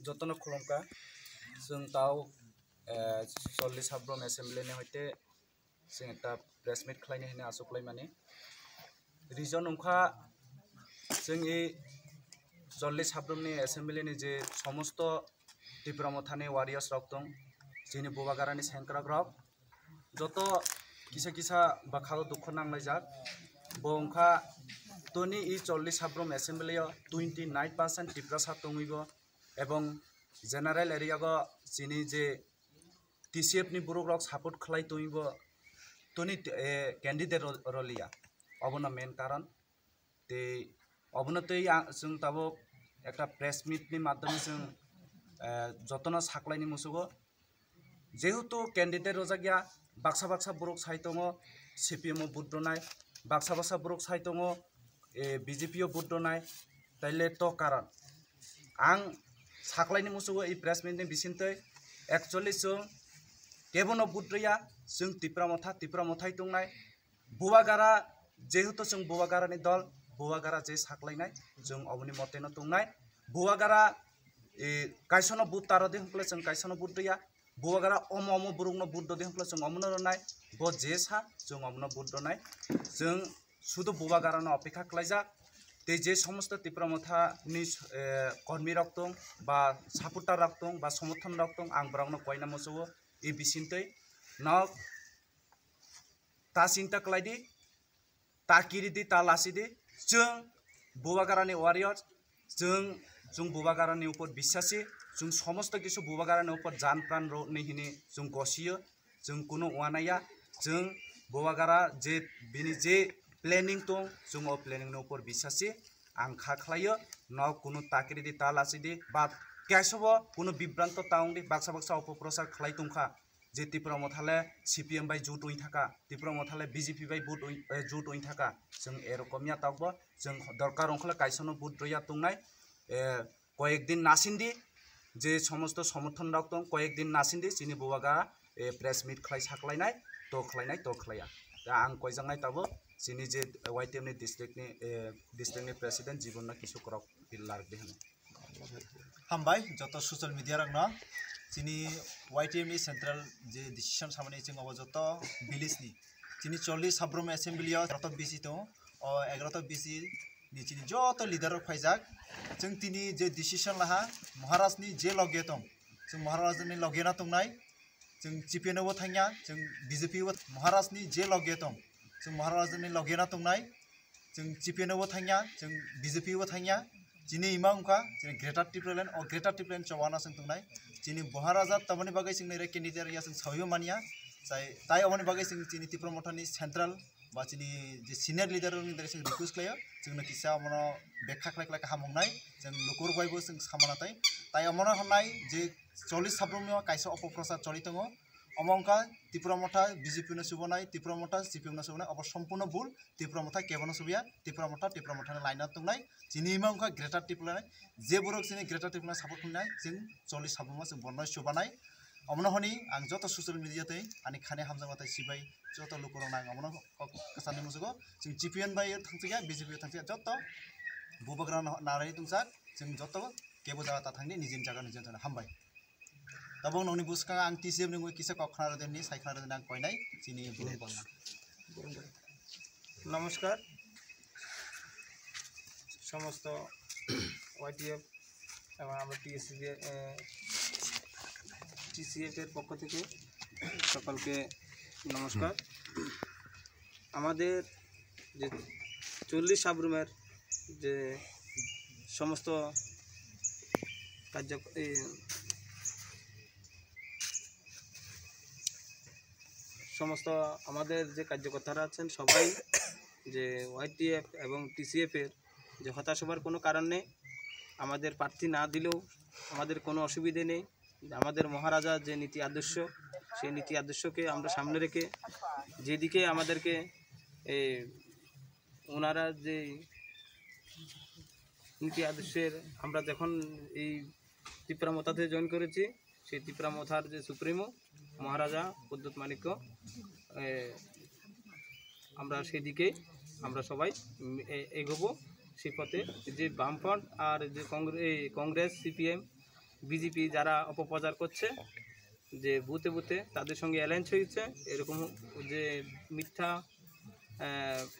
जतन खुलुमका जों ताव 40 हाब्रम एसेम्बलिनि हयते जों एकटा प्रेस मिट खालायनो होनो आसुख्लाय माने रिजन उनखा जों 40 हाब्रमनि एसेम्बलिनि जे समस्त त्रिपुरा मथानि वारियर्स रक दं जोंनि बबागारानि सेंग्रा रक जत किसा किसा बाखाव दुख नांलायजाक बंखा तोनि 40 हाब्रम एसेम्बलियाव 29% त्रिपुरा सा दंइबो एवं जेनारेल एरिया जिनि जे TCF नि बुरुक रक सापोर्ट खालाय दंइबो तोनि कैंडिडेट रलिया अबनो मेन कारण ते अबनो तै जों ताबो एकटा प्रेस मिट नि माध्यमे जों जतन साख्लायनि मुसुगो जेहेतु कैंडिडेट रजागिया बाक्सा बाक्सा बुरुक साइ दङ CPM बुद्रनाय बाक्सा बाक्सा बुरुक साइ दङ BJP बुद्रनाय ताइले तो कारण आं साख्लायनि मुसुगो ई प्रेस मिट नि बिसिनतै एक्चुअली जों केबनो बुद्रया जों त्रिपुरा मथाय दंनाय बुवागारा जेहेतु जों बुवागारानि दल बुवागारा जे साख्लायनाय जों अबनि मतेनो दंनाय बुवागारा कायसनो बुत तारदे हंखले जों कायसनो बुद्रया बुवागारा अम बुरुकनो बुद्र दे हंखले जों अमनो रनाय ब जेसा जों अमनो बुद्रनाय जों शुद्ध बुवागारानो अपेक्षा खालायजा ते जे समस्त त्रिपुरा मथानि कर्मी रक दं बा सापुटार रक दं बा समर्थन रक दं आं ब्रावनो कयना मोसुगो ई बिसिनतै न ता चिंता खालायदि ता किरिदि ता लासिदि जों बुवागारानि वारियर्स जों बुवागारानि ऊपर विश्वासी जों समस्त किसु बुवागारानि ऊपर जान प्राण नहीं जों गसियो जों कुनो वानाया जों बुवागारा जे बिनि जे प्लेनिंग दं जों ओ प्लेनिंग ऊपर विश्वासी आं खाख्लायो न कुनो ताकिरिदि ता लासिदि बा कैसबो कुनो विभ्रांत ताउंदि बाक्सा बाक्सा अपप्रचार खालाय दंखा जे त्रिपुरा मथाले CPM बाय जुट उइन थाका त्रिपुरा मथाले BJP बाय जुट उइन थाका जों एरकमिया ताकबो जों दरकार अंखले कायसनो बुट रया तंनाय कयेक दिन नासिंदि जे समस्त समर्थन रक दं कयेक दिन नासिंदि जिनि बुवागा प्रेस मिट खालाय साख्लायनाय तो खालाया दा आं कयजांनाय ताबो जिनि जे YTM नि डिस्ट्रिक्टनि प्रेसिडेंट जीवनना किशोर करक बिल्लार देहन हामबाय जत सोशल मीडिया रंगना जिनि YTM नि सेंट्रल जे डिसीजन सामने जों अब जत विलेज नि जिनि 40 हाब्रम एसेम्बलियाव जत BC दं और 11 BC नि जिनि जत लिडार फाइजाक जों तिनि जे डिसीजन लाहा महाराज नि जे लगे दं जों महाराज नि लगेना तंनाय जों CPN बो थांया जों BJP बो महाराज नि जे लगे दं जों महाराज नि लगेना तंनाय जों CPN बो थांया जों BJP बो थांया जिनि इमा उनका जिनि ग्रेटर ट्रिपुरालैंड और ग्रेटर ट्रिपुरालैंड चवाना जों तंनाय जिनि महाराजा तमनि बागै जों नेरे कैंडिडेट या जों सावयो मानिया जाय ताय अमनि बागै जों जिनि त्रिपुरा मथानि सेंट्रल बा जिनि जे सिनियर लीडर नि दारै जों रिक्वेस्ट खालायो जोंनो किसा अमनो बेखा खालाय हामंनाय जों लुकुर बायबो जों सामानाताय ताय अमनो हनाय जे 40 हाब्रमनि कायसा अपप्रचार चलि दङ अमंका त्रिपुरा मथा BJP न सुबनाय त्रिपुरा मथा CPM न सुबनाय अब सम्पूर्ण भूल त्रिपुरा मथा केबनो सुबिया त्रिपुरा मथा लाइना तंनाय जिनि इमा उनका ग्रेटर ट्रिपुरालैंड जे बरक जिनि ग्रेटर ट्रिपुरालैंड सापर्ट खालामनाय जों 40 हाब्रम जों बननाय सुबानाय अमनो हनि आं जत सोशल मीडिया तै आनि खाने हामजाबाथाय सिबाय जत लुकुर नां अमनो कसानि मुसुगो जों CPN बाय थांथिया BJP थांथिया जत बुबग्रा नाराय तुंसा जों जत केबो जागा थांनि निजिन जागा निजिन थाना हामबाय तब नोंनि बुसका आं TCF नि किसा कखना देननि साइखना देन आं कयनाय जिनि नमस्कार समस्त YTF এবং আমরা TCF এর পক্ষ থেকে সকলকে নমস্কার আমাদের যে 40 হাব্রমের যে সমস্ত কার্য সমস্ত আমাদের যে কার্যকর্তারা আছেন সবাই যে YTF এবং TCF এর যে হতাশ হবার কোনো কারণ নেই আমাদের প্রার্থী না দিলেও আমাদের কোনো অসুবিধে নেই আমাদের মহারাজা যে নীতি আদর্শ সেই নীতি আদর্শকে আমরা সামনে রেখে যেদিকে আমাদেরকে ওনারা যে নীতি আদর্শের আমরা যখন এই ত্রিপুরা মথাতে জয়েন করেছি সেই ত্রিপুরা মথার যে সুপ্রিমো মহারাজা পদ্মত মাণিক্য আমরা সেদিকে আমরা সবাই এগোবো সেই পথে যে বামফ্রন্ট আর যে কংগ্রেস CPM বিজেপি যারা অপপ্রচার করছে যে বুথে বুথে তাদের সঙ্গে অ্যালায়েন্স হয়েছে, এরকম যে মিথ্যা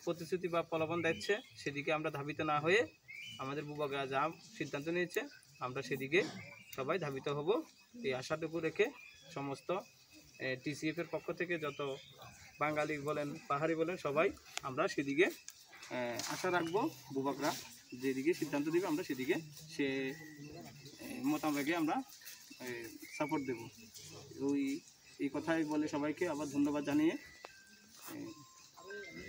প্রতিশ্রুতি বা প্রলোভন দিচ্ছে সেদিকে আমরা ধাবিত না হয়ে আমাদের বুবাগা যা সিদ্ধান্ত নিয়েছে আমরা সেদিকে সবাই ধাবিত হব, এই আশাটুকু রেখে সমস্ত টিসিএফের পক্ষ থেকে যত বাঙালি বলেন পাহাড়ি বলেন সবাই আমরা সেদিকে আশা রাখবো। বুবাকরা যেদিকে সিদ্ধান্ত দেবে আমরা সেদিকে সে মোতাবেকে আমরা সাপোর্ট দেব। এই কথাই বলে সবাইকে আবার ধন্যবাদ জানিয়ে